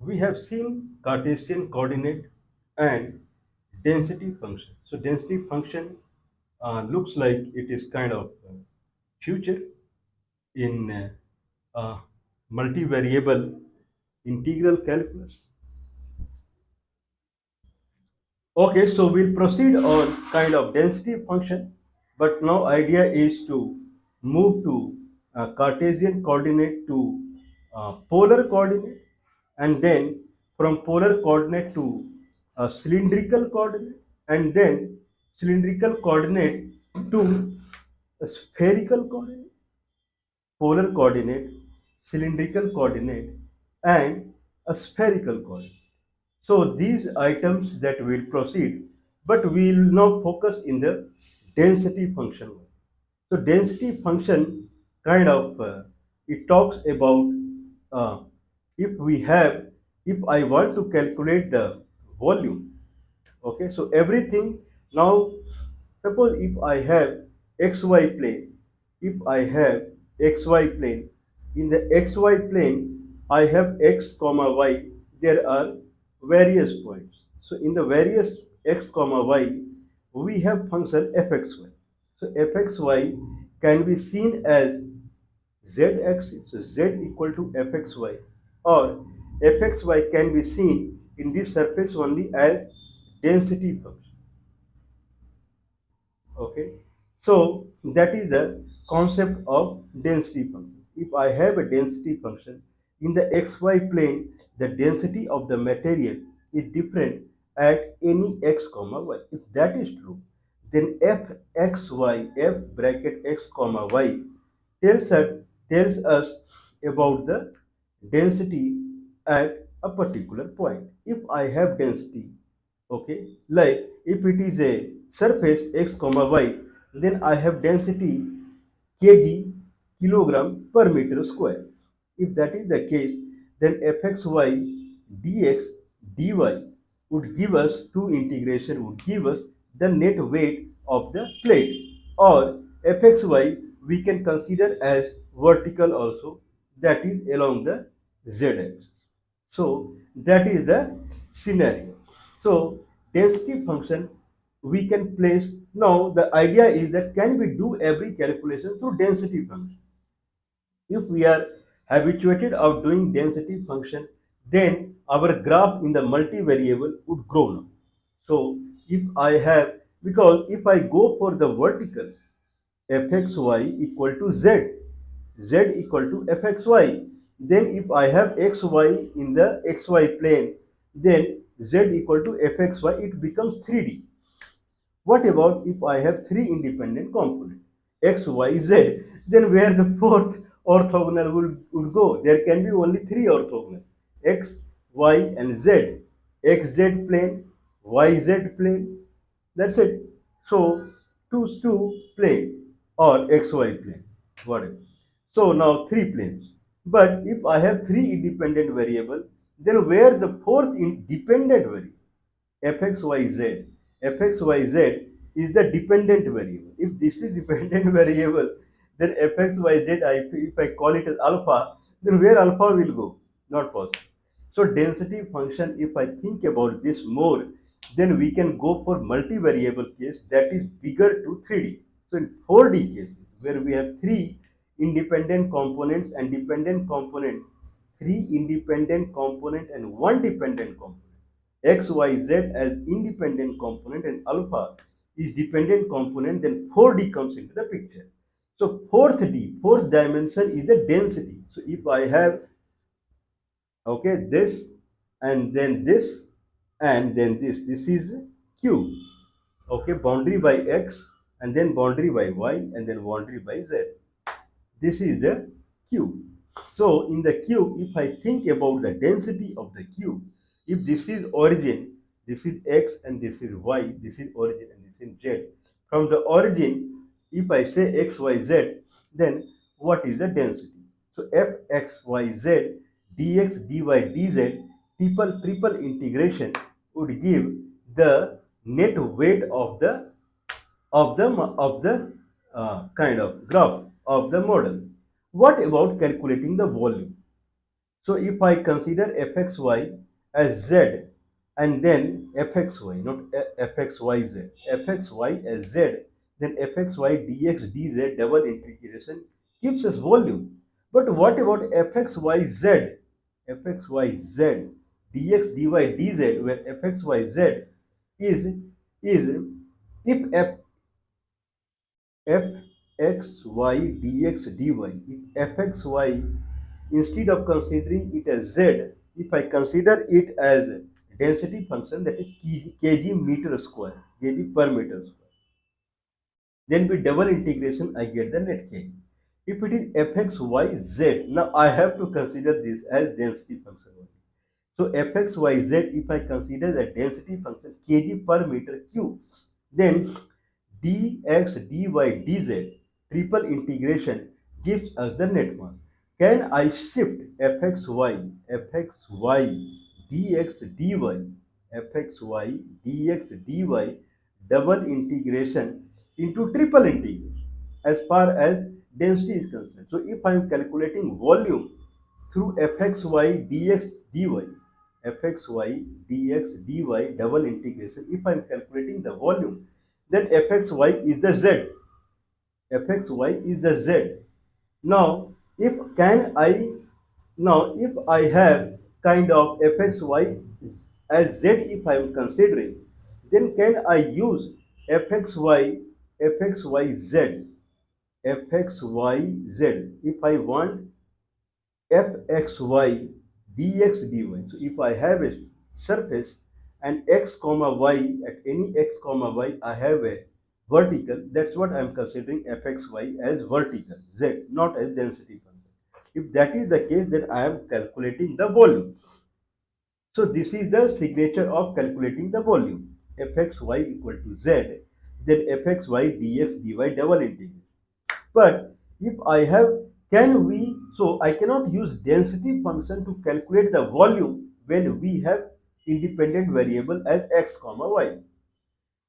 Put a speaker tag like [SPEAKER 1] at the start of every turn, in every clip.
[SPEAKER 1] we have seen Cartesian coordinate and density function. So density function looks like it is kind of future in uh, multivariable integral calculus. Okay, so we'll proceed on kind of density function, but now idea is to move to Cartesian coordinate to polar coordinate, and then from polar coordinate to cylindrical coordinate, and then cylindrical coordinate to a spherical coordinate, polar coordinate, cylindrical coordinate, and a spherical coordinate. So these items that will proceed, but we will now focus in the density function. So density function kind of it talks about uh, if we have, if I want to calculate the volume. Okay, so everything now, suppose if I have xy plane, if I have xy plane, in the xy plane I have x comma y, there are various points. So in the various x comma y, we have function fxy. So fxy can be seen as z-axis, so z equal to fxy, or fxy can be seen in this surface only as density function. Okay, so that is the concept of density function. If I have a density function in the xy plane, the density of the material is different at any x comma y. If that is true, then fxy, f bracket x comma y tells us about the density at a particular point. If I have density, okay, like if it is a surface x comma y, then I have density kg, kilogram per meter square. If that is the case, then fxy dx dy would give us, two integration would give us the net weight of the plate, or fxy we can consider as vertical also, that is along the z-axis. So that is the scenario. So density function we can place. Now the idea is that can we do every calculation through density function? If we are habituated of doing density function, then our graph in the multivariable would grow now. So if I have, because if I go for the vertical, fxy equal to z, z equal to fxy, then if I have xy in the xy plane, then z equal to fxy, it becomes 3D. What about if I have three independent components, x, y, z? Then where the fourth orthogonal would go? There can be only three orthogonal, x, y, and z. xz plane, yz plane. That's it. So two plane or xy plane, whatever. So now three planes. But if I have three independent variable, then where the fourth independent variable? fxyz. fxyz is the dependent variable. If this is dependent variable, then fxyz, if I call it as alpha, then where alpha will go? Not possible. So density function, if I think about this more, then we can go for multivariable case that is bigger to 3D. So in 4D cases, where we have three independent components and dependent component, three independent component and one dependent component, x, y, z as independent component and alpha is dependent component, then 4D comes into the picture. So fourth dimension is the density. So if I have, okay, this and then this and then this is Q. Okay, boundary by x and then boundary by y and then boundary by z. This is the cube. So in the cube, if I think about the density of the cube, if this is origin, this is x and this is y, this is origin and this is z. From the origin, if I say x, y, z, then what is the density? So f x, y, z, dx, dy, dz, triple integration would give the net weight of the kind of graph of the model. What about calculating the volume? So if I consider fxy as z and then fxy, not fxyz, fxy as z, then fxy dx dz double integration gives us volume. But what about fxyz, fxyz dx dy dz, where fxyz is if fxy dx dy, if fxy, instead of considering it as z, if I consider it as density function, that is kg meter square, kg per meter square, then with double integration I get the net kg. If it is fxyz, now I have to consider this as density function only. So fxyz, if I consider the density function kg per meter cube, then dx dy dz triple integration gives us the net mass. Can I shift fxy dx dy dx dy double integration into triple integration as far as density is concerned? So if I am calculating volume through fxy dx dy, fxy dx dy double integration, if I am calculating the volume, then fxy is the z, fxy is the z. Now if can I, now if I have kind of fxy as z, if I am considering, then can I use fxy fxyz fxyz if I want fxy dx dy. So if I have a surface and x comma y, at any x comma y I have a vertical, that's what I am considering fxy as vertical z, not as density function. If that is the case, then I am calculating the volume. So this is the signature of calculating the volume, fxy equal to z, then fxy dx dy double integral. But if I have, can we, so I cannot use density function to calculate the volume when we have independent variable as x comma y.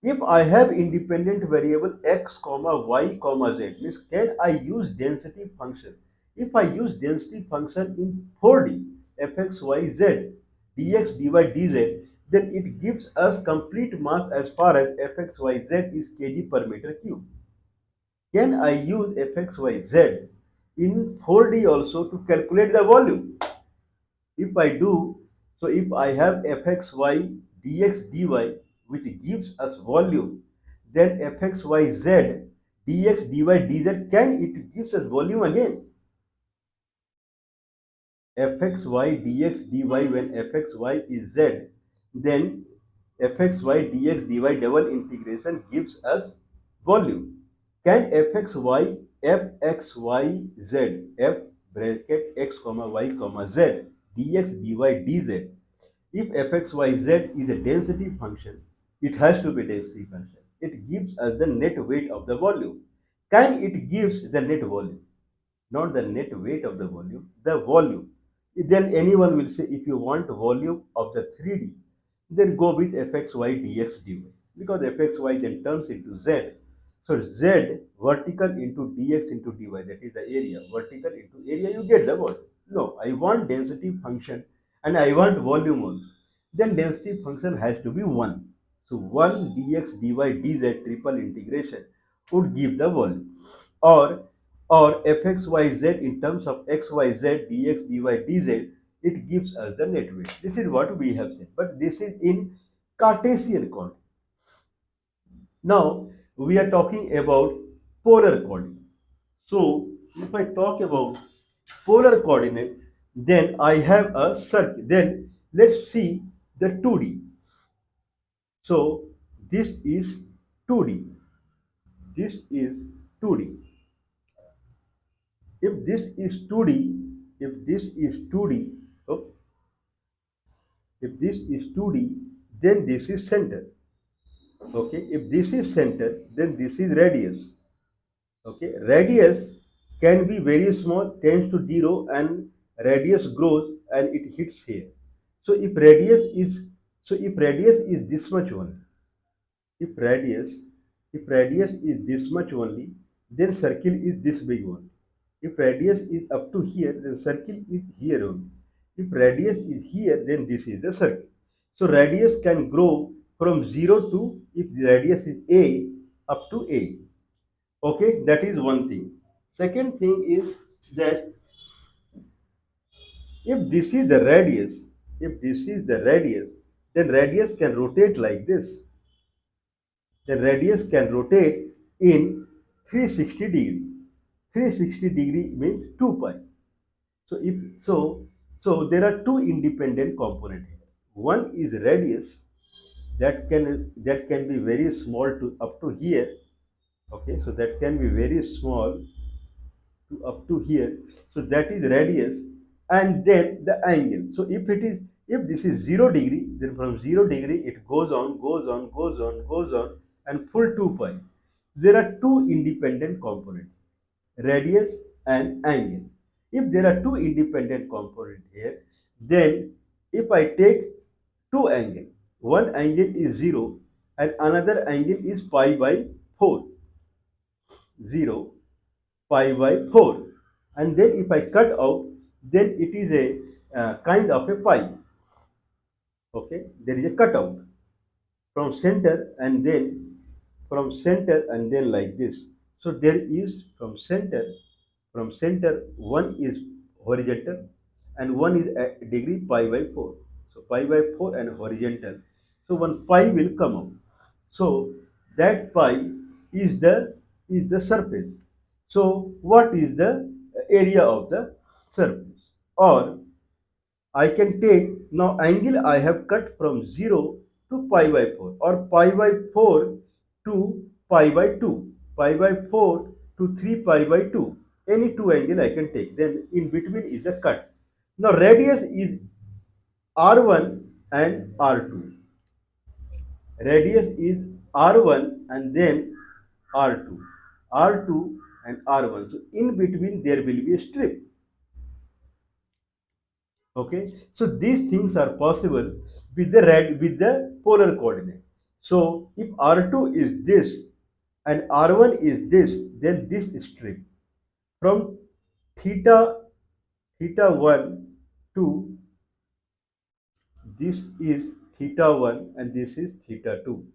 [SPEAKER 1] If I have independent variable x comma y comma z, means can I use density function? If I use density function in 4D fxyz dx dy dz, then it gives us complete mass as far as fxyz is kg per meter cube. Can I use fxyz in 4D also to calculate the volume? If I do, so if I have fxy dx dy which gives us volume, then fxyz dx dy dz, can it gives us volume again? Fxy dx dy, when fxy is z, then fxy dx dy double integration gives us volume. Can fxyz f bracket x comma y comma z dx dy dz, if fxyz is a density function, it has to be density function. It gives us the net weight of the volume. Can it gives the net volume? Not the net weight of the volume, the volume. Then anyone will say, if you want volume of the 3D, then go with fxy dx dy, because fxy then turns into z. So z vertical into dx into dy, that is the area. Vertical into area, you get the volume. No, I want density function and I want volume also. Then density function has to be 1. So 1 dx dy dz triple integration would give the volume. Or fxyz in terms of xyz dx dy dz, it gives us the net weight. This is what we have said, but this is in Cartesian coordinate. Now we are talking about polar coordinate. So if I talk about polar coordinate, then I have a circle. Then let's see the 2D. So this is 2D. This is 2D. If this is 2D, if this is 2D, oh, if this is 2D, then this is center. Okay, if this is center, then this is radius. Okay, radius can be very small, tends to 0, and radius grows and it hits here. So if radius is, so if radius is this much only, if radius, if radius is this much only, then circle is this big one. If radius is up to here, then circle is here only. If radius is here, then this is the circle. So radius can grow from 0 to, if the radius is a, up to a. Okay, that is one thing. Second thing is that if this is the radius, if this is the radius, then radius can rotate like this. The radius can rotate in 360 degree. 360 degree means 2 pi. So if so, so there are two independent components here. One is radius that can be very small to up to here. Okay, so that can be very small to up to here. So that is radius, and then the angle. So if this is 0 degree, then from 0 degree it goes on, goes on, goes on, goes on, and full 2 pi. There are two independent components, radius and angle. If there are two independent components here, then if I take two angles, one angle is 0 and another angle is pi by 4, 0, pi by 4, and then if I cut out, then it is a kind of a pi. Okay, there is a cutout from center, and then from center, and then like this. So there is from center one is horizontal and one is a degree pi by 4. So pi by 4 and horizontal. So one pi will come out. So that pi is the surface. So what is the area of the surface? Or I can take now angle I have cut from 0 to pi by 4, or pi by 4 to pi by 2, pi by 4 to 3 pi by 2. Any two angle I can take. Then in between is the cut. Now radius is R1 and R2. Radius is R1 and then R2. R2 and R1. So in between there will be a strip. Okay, so these things are possible with the polar coordinate. So if R2 is this and R1 is this, then this strip from theta theta 1 to, this is theta 1 and this is theta 2.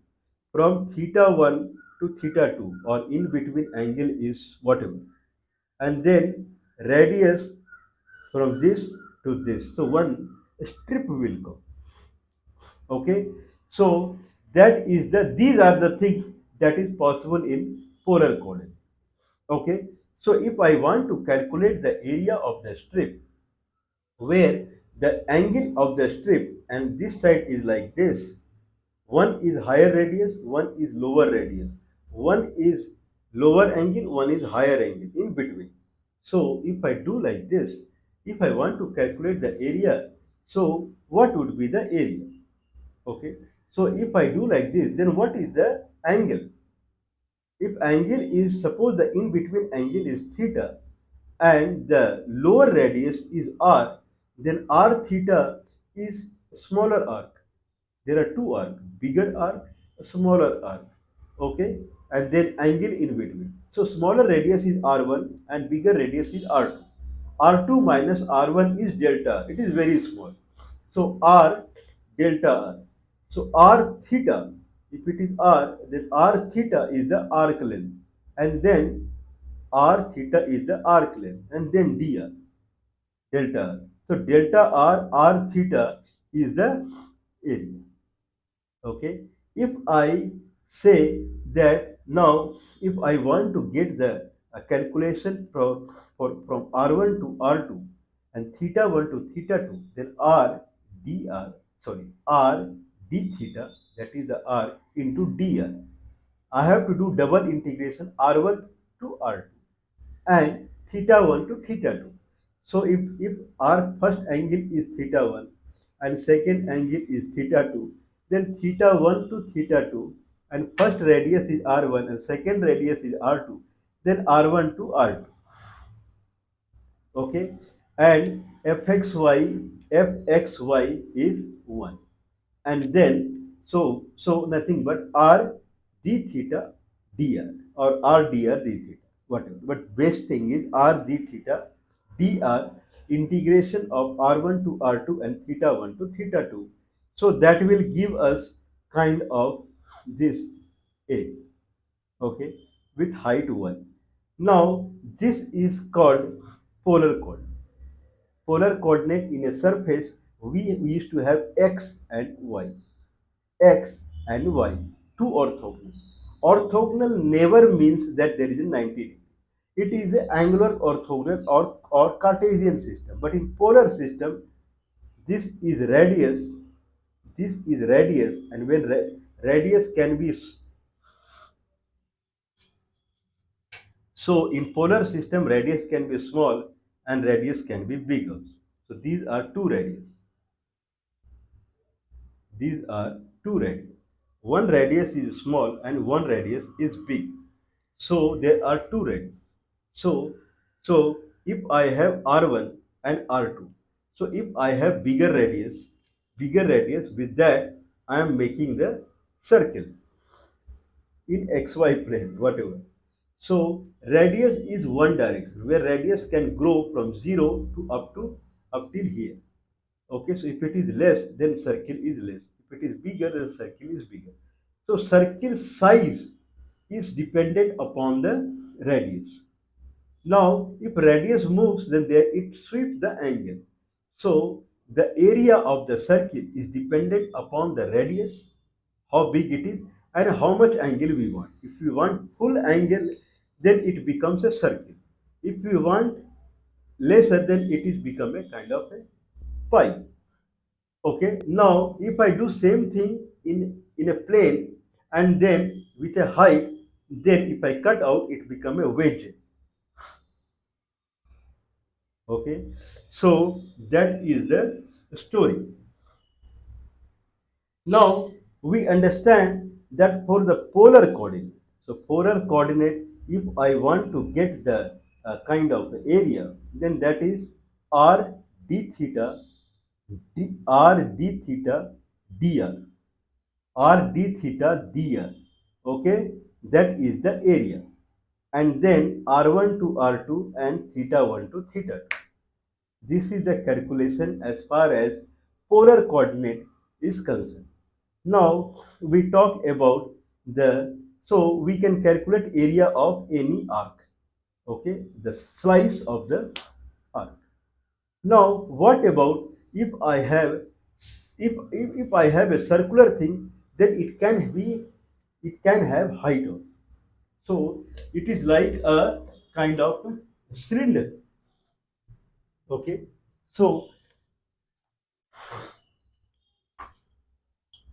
[SPEAKER 1] From theta 1 to theta 2, or in between angle is whatever, and then radius from this to this. So one strip will come. Okay, so that is these are the things that is possible in polar coordinate. Okay, so if I want to calculate the area of the strip, where the angle of the strip and this side is like this, one is higher radius, one is lower radius, one is lower angle, one is higher angle in between. So if I do like this, if I want to calculate the area, so what would be the area? Okay, so if I do like this, then what is the angle? If angle is, suppose the in between angle is theta and the lower radius is r, then r theta is smaller arc. There are two arcs, bigger arc, smaller arc. Okay, and then angle in between. So smaller radius is r1 and bigger radius is r2. R2 minus R1 is delta. It is very small. So R delta R. So R theta, if it is R, then R theta is the arc length. And then R theta is the arc length. And then dr, delta R. So delta R, R theta is the area. Okay. If I say that now, if I want to get the calculation from R1 to R2 and theta 1 to theta 2, then R d theta, that is the R into dr. I have to do double integration R1 to R2 and theta 1 to theta 2. So if our first angle is theta 1 and second angle is theta 2, then theta 1 to theta 2 and first radius is R1 and second radius is R2, then R1 to R2. Okay, and fxy is 1, and then so nothing but r d theta dr, or r dr d theta, whatever, but best thing is r d theta dr integration of r1 to r2 and theta 1 to theta 2. So that will give us kind of this a, okay, with height 1. Now this is called polar coordinate. Polar coordinate in a surface, we used to have x and y. X and y, two orthogonal. Orthogonal never means that there is a 90 degree. It is an angular orthogonal or Cartesian system. But in polar system, this is radius, this is radius, and when radius can be, so in polar system, radius can be small and radius can be big also. So these are two radius. These are two radius. One radius is small and one radius is big. So there are two radius. So, so if I have R1 and R2, so if I have bigger radius, with that I am making the circle in XY plane, whatever. So radius is one direction where radius can grow from 0 to up till here. Okay, so if it is less, then circle is less. If it is bigger, then circle is bigger. So circle size is dependent upon the radius. Now, if radius moves, then there it sweeps the angle. So the area of the circle is dependent upon the radius, how big it is, and how much angle we want. If we want full angle, then it becomes a circle. If we want lesser, then it is become a kind of a pie. Okay, now if I do same thing in a plane and then with a height, then if I cut out, it become a wedge. Okay, so that is the story. Now we understand that for the polar coordinate, so polar coordinate, if I want to get the kind of area, then that is r d theta r d theta dr, r d theta dr. Okay, that is the area, and then r1 to r2 and theta 1 to theta 2. This is the calculation as far as polar coordinate is concerned. Now we talk about the, so we can calculate area of any arc, okay, the slice of the arc. Now what about if I have, if I have a circular thing, then it can have height also. So it is like a kind of cylinder. Okay, so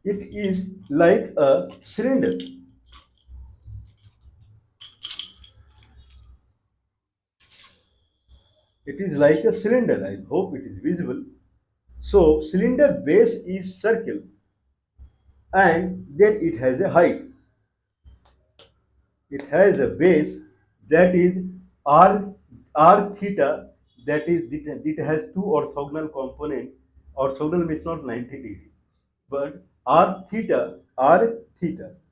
[SPEAKER 1] it is like a cylinder. It is like a cylinder. I hope it is visible. So cylinder base is circle and then it has a height. It has a base that is r theta, that is it has two orthogonal component. Orthogonal means not 90 degree, but r theta.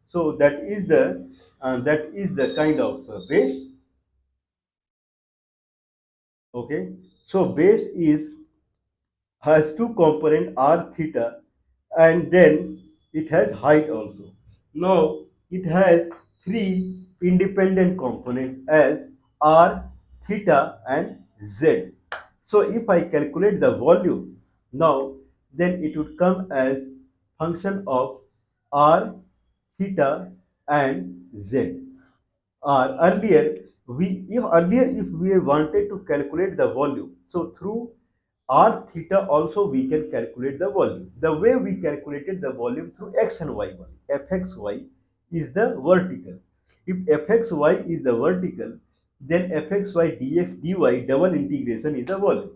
[SPEAKER 1] So that is the kind of base. Okay, so base is has two component r theta, and then it has height also. Now it has three independent components as r, theta and z. So if I calculate the volume now, then it would come as function of r, theta and z. Earlier if we wanted to calculate the volume, so through r theta also we can calculate the volume. The way we calculated the volume through x and y only. Fxy is the vertical. If fxy is the vertical, then fxy dx dy double integration is the volume.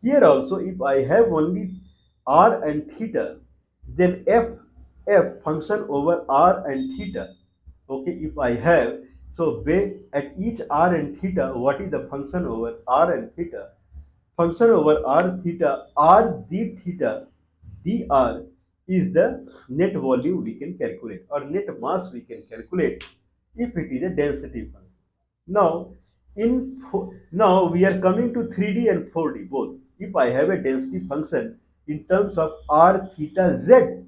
[SPEAKER 1] Here also, if I have only r and theta, then f function over r and theta. Okay, if I have, so at each r and theta, what is the function over r and theta? Function over r theta, r d theta dr is the net volume we can calculate, or net mass we can calculate if it is a density function. Now Now we are coming to 3D and 4D both. If I have a density function in terms of r theta z,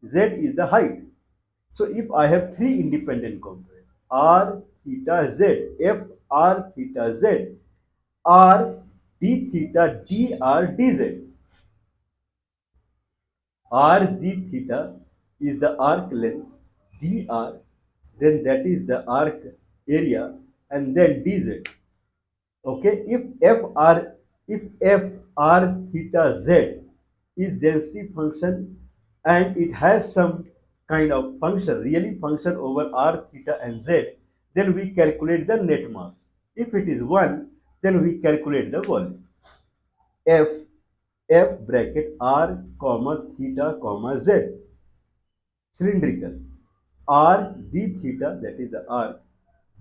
[SPEAKER 1] z is the height. So if I have three independent components, r theta z, f r theta z, r d theta dr dz. R d theta is the arc length, dr, then that is the arc area, and then dz. Okay, if f theta z is density function and it has some kind of function, really function over r theta and z, then we calculate the net mass. If it is 1, then we calculate the volume. F f bracket r comma theta comma z, cylindrical, r d theta, that is the r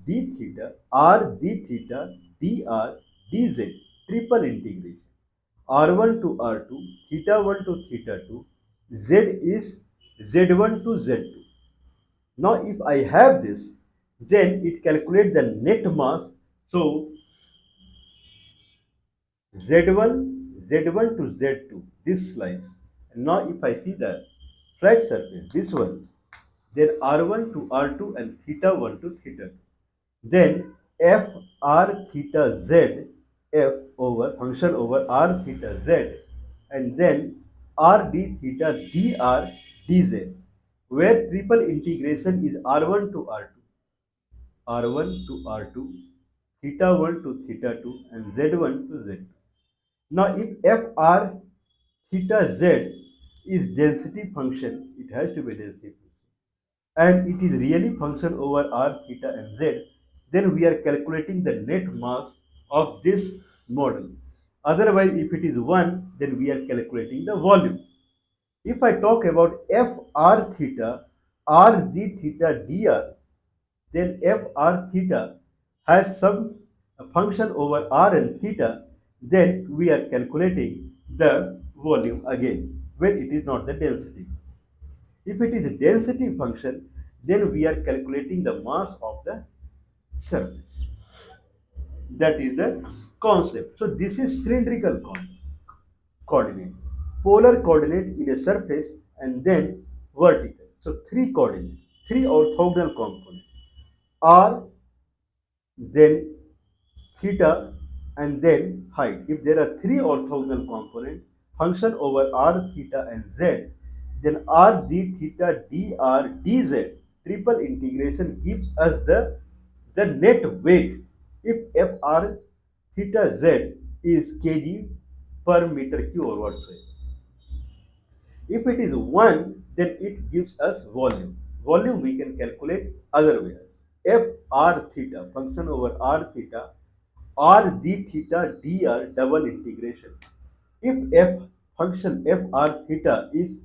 [SPEAKER 1] d theta, r d theta dr dz, triple integration, r1 to r2, theta 1 to theta 2, z is z1 to z2. Now if I have this, then it calculates the net mass. So z1 z1 to z2, this slice. And now if I see the flat surface, this one, then r1 to r2 and theta 1 to theta 2. Then f r theta z, f over function over r theta z, and then r d theta dr dz, where triple integration is r1 to r2, r1 to r2, theta 1 to theta 2, and z1 to z2. Now if f r theta z is density function, it has to be density function, and it is really function over r theta and z, then we are calculating the net mass of this model. Otherwise, if it is 1, then we are calculating the volume. If I talk about f r theta r d theta dr, then f r theta has some function over r and theta, then we are calculating the volume again when it is not the density. If it is a density function, then we are calculating the mass of the surface. That is the concept. So this is cylindrical coordinate, polar coordinate in a surface, and then vertical. So three coordinates, three orthogonal components, r, then theta, and then height. If there are three orthogonal components, function over r, theta, and z, then r d theta dr dz, triple integration gives us the net weight. If f r theta z is kg per meter cube or whatsoever. If it is 1, then it gives us volume. Volume we can calculate other ways. F r theta, function over r theta, r d theta dr, double integration. If f function f r theta is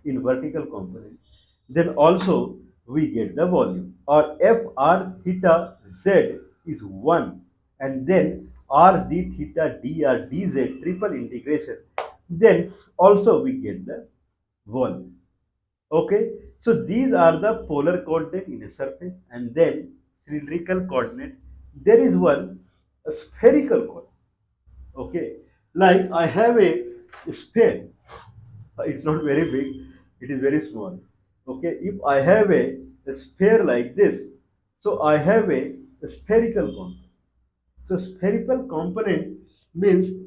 [SPEAKER 1] in vertical component, then also we get the volume. Or f r theta z is 1, and then r d theta dr dz, triple integration, then also we get the volume. Okay, so these are the polar coordinate in a surface, and then cylindrical coordinate. There is one a spherical coordinate. Okay, like I have a sphere. It's not very big, it is very small. Okay, if I have a sphere like this, so I have a spherical component. So spherical component means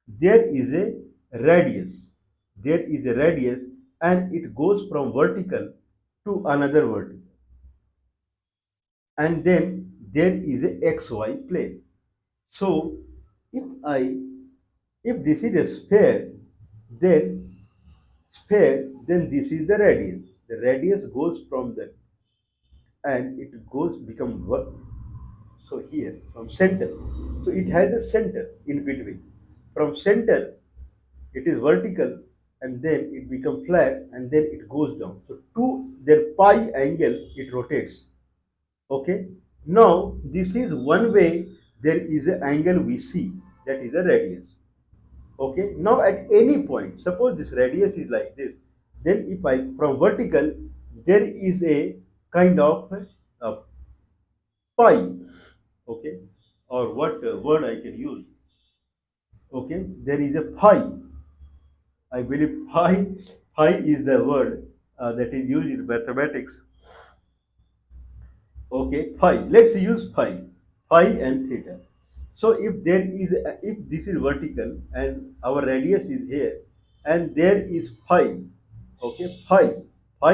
[SPEAKER 1] there is a radius. There is a radius, and it goes from vertical to another vertical. And then there is a xy plane. So if I if this is a then then this is the radius. The radius goes from the and it goes become so here from center. So it has a center in between. From center it is vertical, and then it becomes flat, and then it goes down. So to their pi angle it rotates. Okay. Now this is one way there is an angle we see, that is a radius. Okay. Now at any point, suppose this radius is like this, then if I from vertical, there is a kind of pi. Okay, or what word I can use? Okay, there is a pi. I believe pi is the word that is used in mathematics. Okay, phi. Let's use phi and theta. So if this is vertical and our radius is here, and there is phi, okay, phi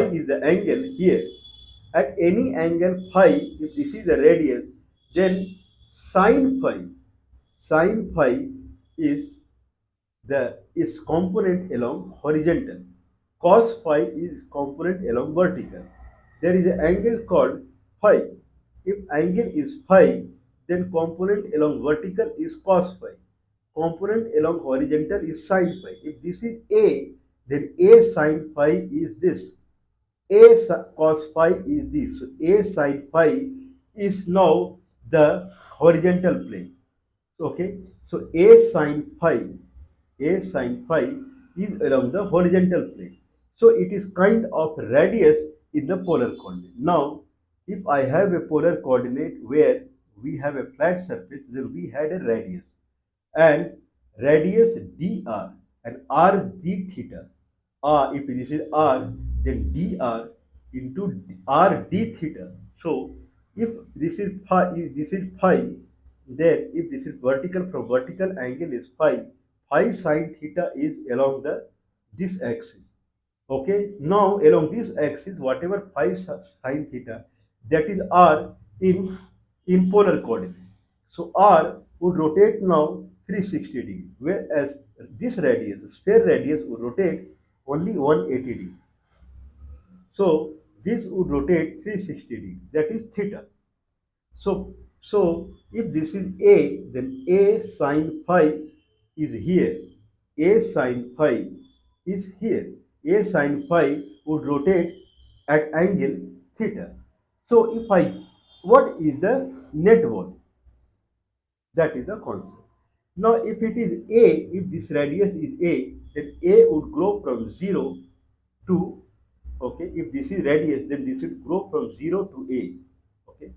[SPEAKER 1] is the angle here. At any angle phi, if this is the radius, then sine phi is the is component along horizontal. Cos phi is component along vertical. There is an angle called phi. If angle is phi, then component along vertical is cos phi. Component along horizontal is sin phi. If this is A, then A sin phi is this. Cos phi is this. So A sin phi is now the horizontal plane. Okay, so a sin phi is along the horizontal plane. So it is kind of radius in the polar coordinate. Now, if I have a polar coordinate where we have a flat surface, then we had a radius and radius dr and r d theta. If this is r, then dr into r d theta. So if this is phi, then if this is vertical, from vertical angle is phi sine theta is along the this axis. Okay, now along this axis, whatever phi sine theta, that is r in polar coordinate. So r would rotate now 360 degree, whereas this radius, sphere radius, would rotate only 180 degree. So this would rotate 360 degree. That is theta. So if this is A, then A sine phi is here. A sine phi is here. A sine phi would rotate at angle theta. So what is the net worth? That is the concept. Now if it is A, if this radius is A, then A would grow from 0 to, okay, if this is radius, then this would grow from 0 to A. Okay.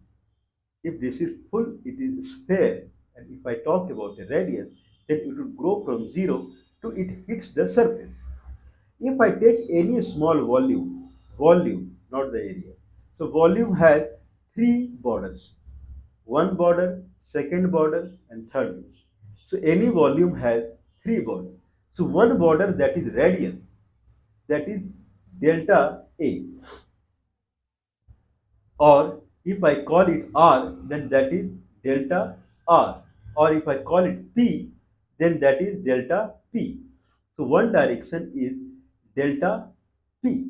[SPEAKER 1] If this is full, it is sphere, and if I talk about the radius, then it will grow from 0 to it hits the surface. If I take any small volume, not the area. So volume has three borders. One border, second border, and third border. So any volume has three borders. So one border, that is radial, that is delta A, or if I call it R, then that is delta R, or if I call it P, then that is delta P. So one direction is delta P.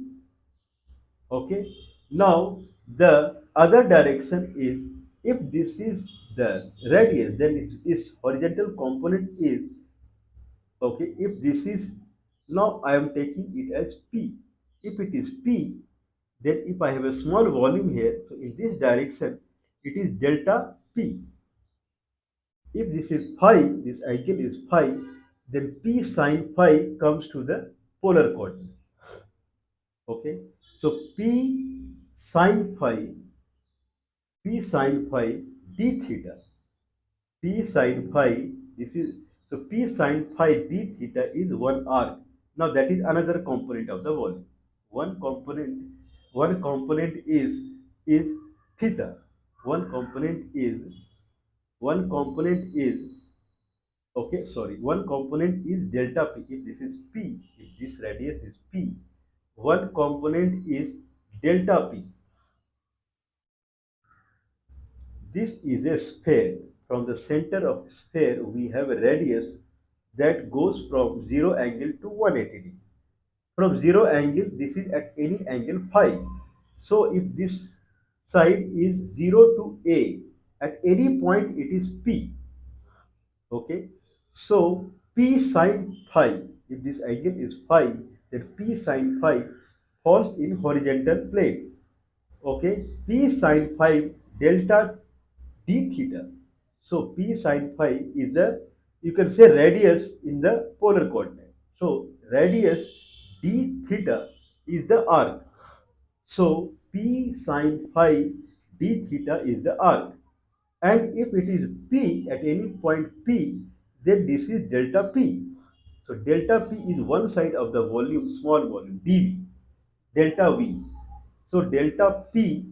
[SPEAKER 1] Okay. Now the other direction is, if this is the radius, then its horizontal component is, okay. If this is, now I am taking it as P. If it is P, then if I have a small volume here, so in this direction, it is delta P. If this is phi, this angle is phi, then P sine phi comes to the polar coordinate. Okay. So sine phi, P sine phi d theta, P sine phi, this is, so P sine phi d theta is one arc. Now that is another component of the volume. One component, one component is theta. One component is one component is okay, sorry, one component is delta P. If this is P, if this radius is P, one component is delta P. This is a sphere. From the center of sphere, we have a radius that goes from 0 angle to 180 degree. From 0 angle, this is at any angle phi. So if this side is 0 to A, at any point it is P. Okay. So P sine phi, if this angle is phi, then P sine phi falls in horizontal plane. Okay. P sine phi delta d theta. So P sine phi is the, you can say, radius in the polar coordinate. So radius d theta is the arc. So P sine phi d theta is the arc. And if it is P at any point P, then this is delta P. So delta P is one side of the volume, small volume, dV, delta V. So delta P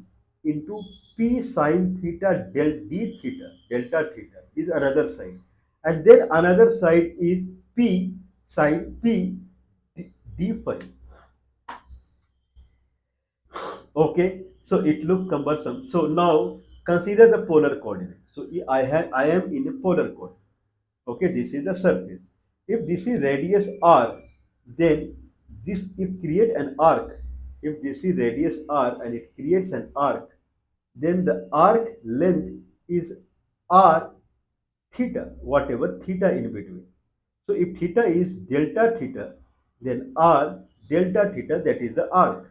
[SPEAKER 1] into P sine theta del d theta, delta theta is another side. And then another side is P sine P d phi. Okay, so it looks cumbersome. So now consider the polar coordinate. So I am in a polar coordinate. Okay, this is the surface. If this is radius r, then this if create an arc. If this is radius r and it creates an arc, then the arc length is r theta, whatever theta in between. So if theta is delta theta, then r delta theta, that is the arc.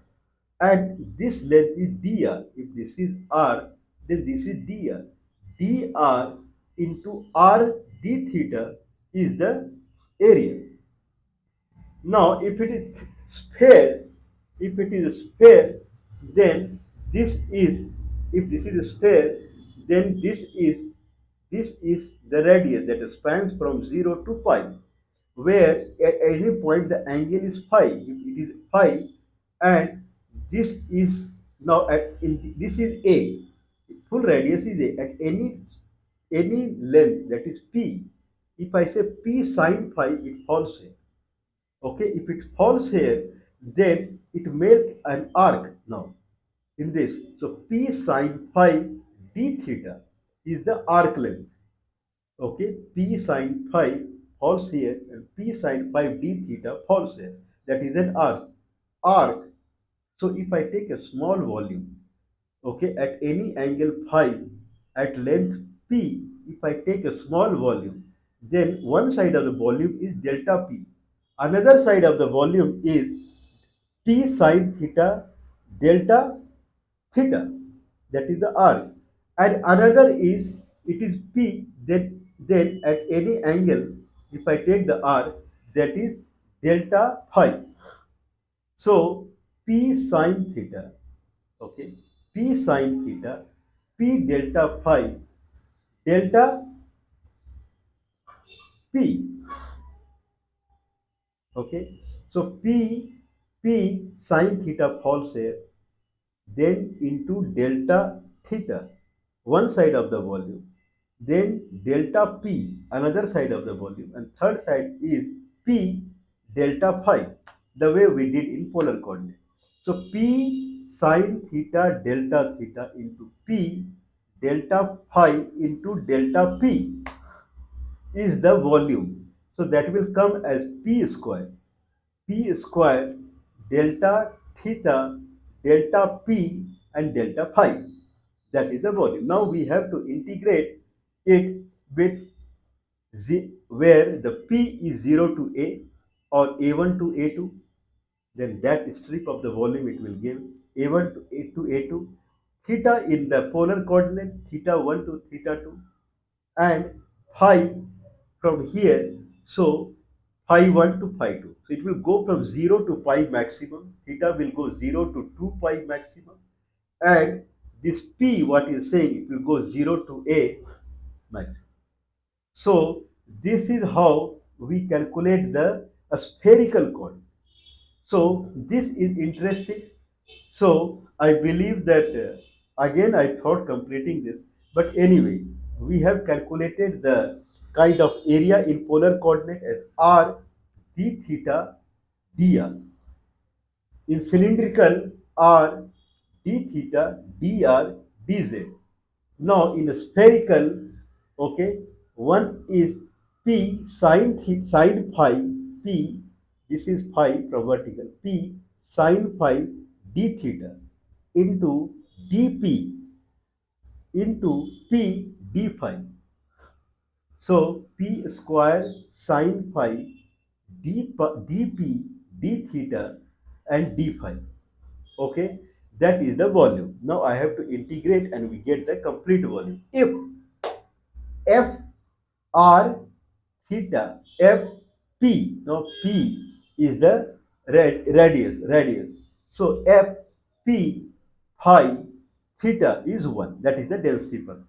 [SPEAKER 1] And this length is dr. If this is r, then this is dr. dr into r d theta is the area. Now, sphere, if it is a sphere, then this is, if this is a sphere, then this is the radius that spans from 0 to pi, where at any point the angle is phi. If it is phi, and this is now this is a, full radius is a at any length, that is p. If I say p sine phi, it falls here. Okay, if it falls here, then it makes an arc now in this. So P sine phi d theta is the arc length. Okay, P sine phi falls here and P sine phi d theta falls here. That is an arc. Arc. So if I take a small volume, okay, at any angle phi at length P, if I take a small volume, then one side of the volume is delta P. Another side of the volume is T sine theta delta theta, that is the R. And another is, it is P, then at any angle, if I take the R, that is delta phi. So P sine theta, okay, P sine theta, P delta phi, delta P, okay. So P sine theta falls here, then into delta theta, one side of the volume, then delta P, another side of the volume, and third side is P delta phi, the way we did in polar coordinate. So P sine theta delta theta into P delta phi into delta P is the volume. So that will come as P square delta theta delta P and delta phi. That is the volume. Now we have to integrate it with where the P is 0 to A or A1 to A2. Then that strip of the volume it will give A1 to A2, theta in the polar coordinate, theta 1 to theta 2, and phi from here. So phi 1 to phi 2. So it will go from 0 to pi maximum. Theta will go 0 to 2 pi maximum. And this P, what is saying, it will go 0 to A maximum. So this is how we calculate the spherical coordinate. So this is interesting. So I believe that again I thought completing this, but anyway, we have calculated the kind of area in polar coordinate as r d theta dr. In cylindrical, r d theta dr dz. Now in a spherical, okay, one is P sine phi P, this is phi from vertical, P sine phi d theta into dP into P d phi. So P square sine phi dP d theta and d phi. Okay, that is the volume. Now I have to integrate and we get the complete volume. If F R theta F P, now P is the radius. So F P phi theta is 1, that is the density function.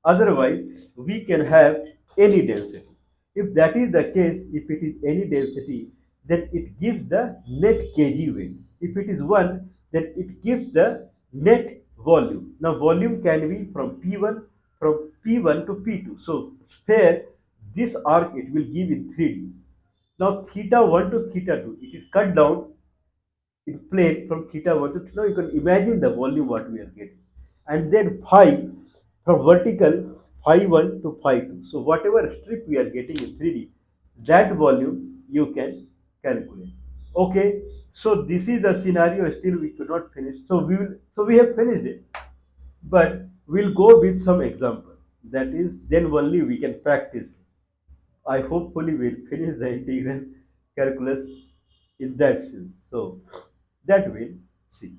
[SPEAKER 1] Otherwise, we can have any density. If that is the case, if it is any density, then it gives the net kg weight. If it is 1, then it gives the net volume. Now, volume can be from P1 to P2. So, sphere, this arc it will give in 3D. Now, theta 1 to theta 2, it is cut down in plane from theta 1 to theta. Now, you can imagine the volume what we are getting. And then phi from vertical phi 1 to phi 2. So whatever strip we are getting in 3D, that volume you can calculate. Okay, so this is the scenario. Still we could not finish. So we have finished it, but we'll go with some example. That is, then only we can practice. I hopefully will finish the integral calculus in that sense. So that we'll see.